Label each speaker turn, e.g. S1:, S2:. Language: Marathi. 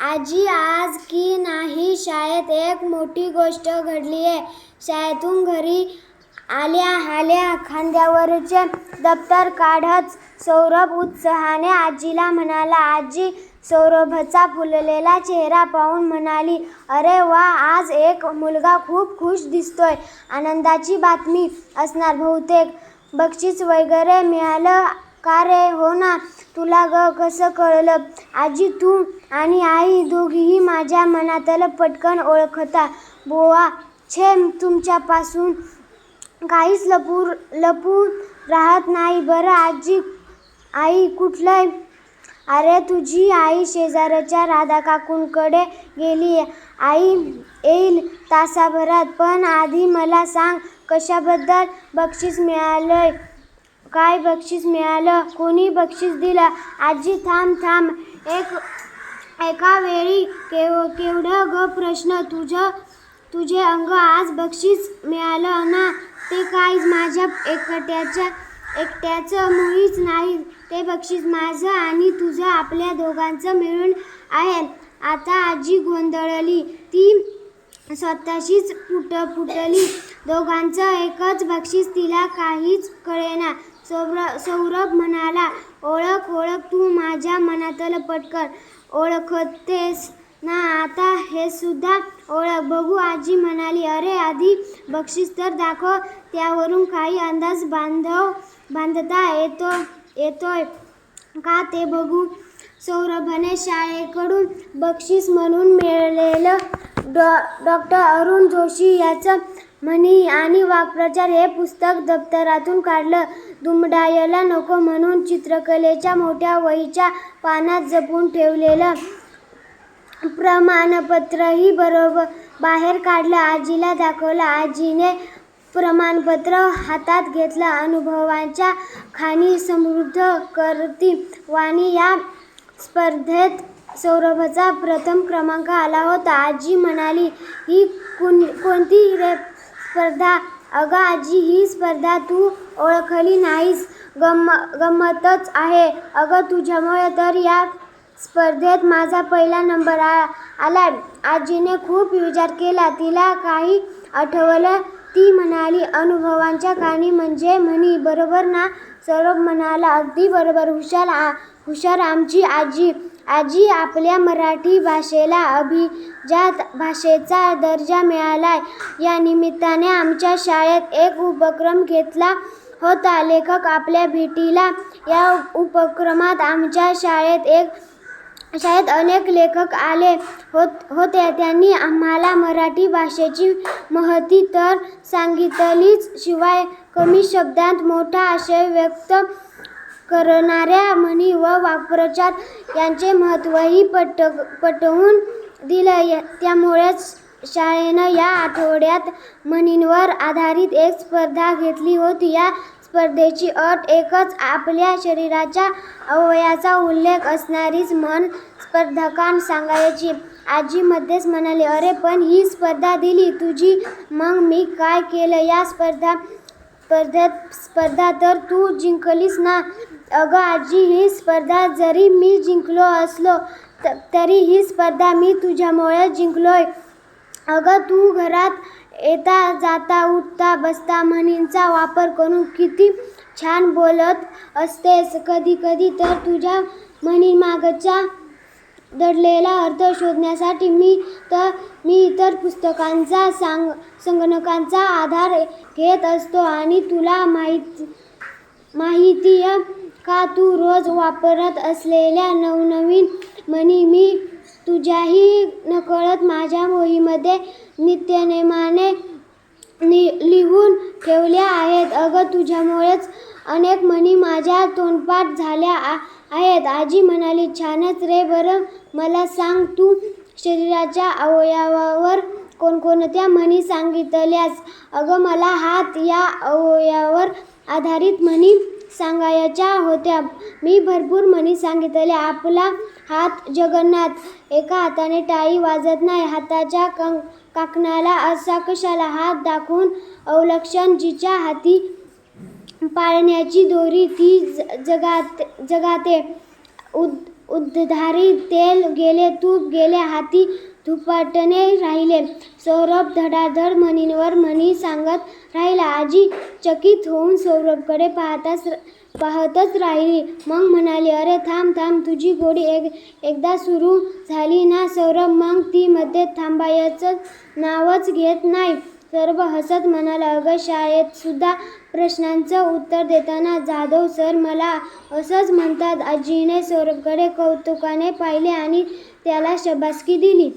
S1: आजी, आज की नाही शाळेत एक मोठी गोष्ट घडली आहे. शाळेतून घरी आल्या खांद्यावरचे दप्तर काढत सौरभ उत्साहाने आजीला म्हणाला. आजी सौरभचा फुललेला चेहरा पाहून म्हणाली, अरे वा, आज एक मुलगा खूप खुश दिसतोय. आनंदाची बातमी असणार बहुतेक. बक्षीस वगैरे मिळालं का रे? हो ना. तुला कसं कळलं? आजी, तू आणि आई दोघीही माझ्या मनातलं पटकन ओळखता. बुवा, छे, तुमच्यापासून काहीच लपून राहत नाही बरं. आजी, आई कुठलंय? अरे, तुझी आई शेजारच्या राधा काकूंकडे गेली. आई येईल तासाभरात. पण आधी मला सांग, कशाबद्दल बक्षीस मिळालंय? काय बक्षीस मिळालं? कोणी बक्षीस दिलं? आजी, थांब. एका वेळी केवढं ग प्रश्न? तुझे अंग. आज बक्षीस मिळालं ना? ते काय माझ्या एकट्याचं मुळीच नाही. ते बक्षीस माझं आणि तुझं, आपल्या दोघांचं मिळून आहे. आता आजी गोंधळली. ती स्वतःशीच पुटली. दोघांचं एकच बक्षीस? तिला काहीच कळेना. सौरभ म्हणाला, ओळख, तू माझ्या मनातलं पटकन ओळखतेस ना? आता हे सुद्धा ओळख बघू. आजी म्हणाली, अरे, आधी बक्षीस तर दाखव. त्यावरून काही अंदाज बांधता येतोय का ते बघू. सौरभने शाळेकडून बक्षीस म्हणून मिळालेलं डॉ. अरुण जोशी यांचं म्हणी आणि वाक्प्रचार हे पुस्तक दप्तरातून काढलं. दुमडायला नको म्हणून चित्रकलेच्या मोठ्या वहीच्या पानात जपून ठेवलेलं प्रमाणपत्रही बाहेर काढलं. आजीला दाखवलं. आजीने प्रमाणपत्र हातात घेतलं. अनुभवांच्या खाणी समृद्ध करती वाणी या स्पर्धेत सौरभचा प्रथम क्रमांक आला होता. आजी म्हणाली, ही कोणती रे स्पर्धा? अगं आजी, ही स्पर्धा तू ओळखली नाहीस. गंमतच आहे अगं. तुझ्यामुळे तर या स्पर्धेत माझा पहिला नंबर आलाय. आजीने खूप विचार केला. तिला काही आठवलं. ती म्हणाली, अनुभवांच्या खाणी म्हणजे म्हणी, बरोबर ना? सौरभ म्हणाला, अगदी बरोबर. हुशार आमची आजी. आजी, आपल्या मराठी भाषेला अभिजात भाषेचा दर्जा मिळालाय. या निमित्ताने आमच्या शाळेत एक उपक्रम घेतला होता. लेखक आपल्या भेटीला. या उपक्रमात आमच्या शाळेत अनेक लेखक आले होते. त्यांनी आम्हाला मराठी भाषेची महती तर सांगितलीच, शिवाय कमी शब्दांत मोठा आशय व्यक्त करणाऱ्या म्हणी व वाक्प्रचार यांचे महत्त्वही पटवून दिलं. त्यामुळेच शाळेनं या आठवड्यात म्हणींवर आधारित एक स्पर्धा घेतली होती. या स्पर्धेची अट एकच, आपल्या शरीराच्या अवयवाचा उल्लेख असणारीच म्हण स्पर्धकांना सांगायची. आजी मध्येच म्हणाली, अरे, पण ही स्पर्धा दिली तुझी, मग मी काय केलं? या स्पर्धा तर तू जिंकलीस ना? अगं आजी, ही स्पर्धा जरी मी जिंकलो असलो तरी ही स्पर्धा मी तुझ्यामुळे जिंकलोय. अगं, तू घरात येता जाता, उठता बसता म्हणींचा वापर करून किती छान बोलत असतेस. कधी तर तुझ्या म्हणींमागचा दडलेला अर्थ शोधण्यासाठी मी इतर पुस्तकांचा, संगणकांचा आधार घेत असतो. आणि तुला माहितीय का, तू रोज वापरत असलेल्या नवनवीन म्हणी मी तुझ्याही नकळत माझ्या वहीमध्ये नित्यनेमाने लिहून ठेवल्या आहेत. अगं, तुझ्यामुळेच अनेक म्हणी माझ्या तोंडपाठ झाल्या आहेत. आजी म्हणाली, छानच रे. बरं, मला सांग, तू शरीराच्या अवयवावर कोणकोणत्या म्हणी सांगितल्यास? अगं, मला हात या अवयवावर आधारित म्हणी सांगायच्या होत्या. मी भरपूर म्हणी सांगितल्या. आपला हात जगन्नाथ. एका हाताने टाळी वाजत नाही. हाताच्या काकणाला असा कशाला हात दाखवून अवलक्षण. जिच्या हाती पाळण्याची दोरी ती जगाते. उद्धारी तेल गेले, तूप गेले, हाती धुपाटणे राहिले. सौरभ धडाधड म्हणींवर म्हणी सांगत राहिला. आजी चकित होऊन सौरभकडे पाहतच राहिली. मग म्हणाली, अरे थांब थांब, तुझी गोडी एकदा सुरू झाली ना सौरभ, मग ती मध्ये थांबायचं नावच घेत नाही. सौरभ हसत म्हणाला, अगं शाळेत सुद्धा प्रश्नांचं उत्तर देताना जाधव सर मला असंच म्हणतात. आजीने सौरभकडे कौतुकाने पाहिले आणि त्याला शाबासकी दिली.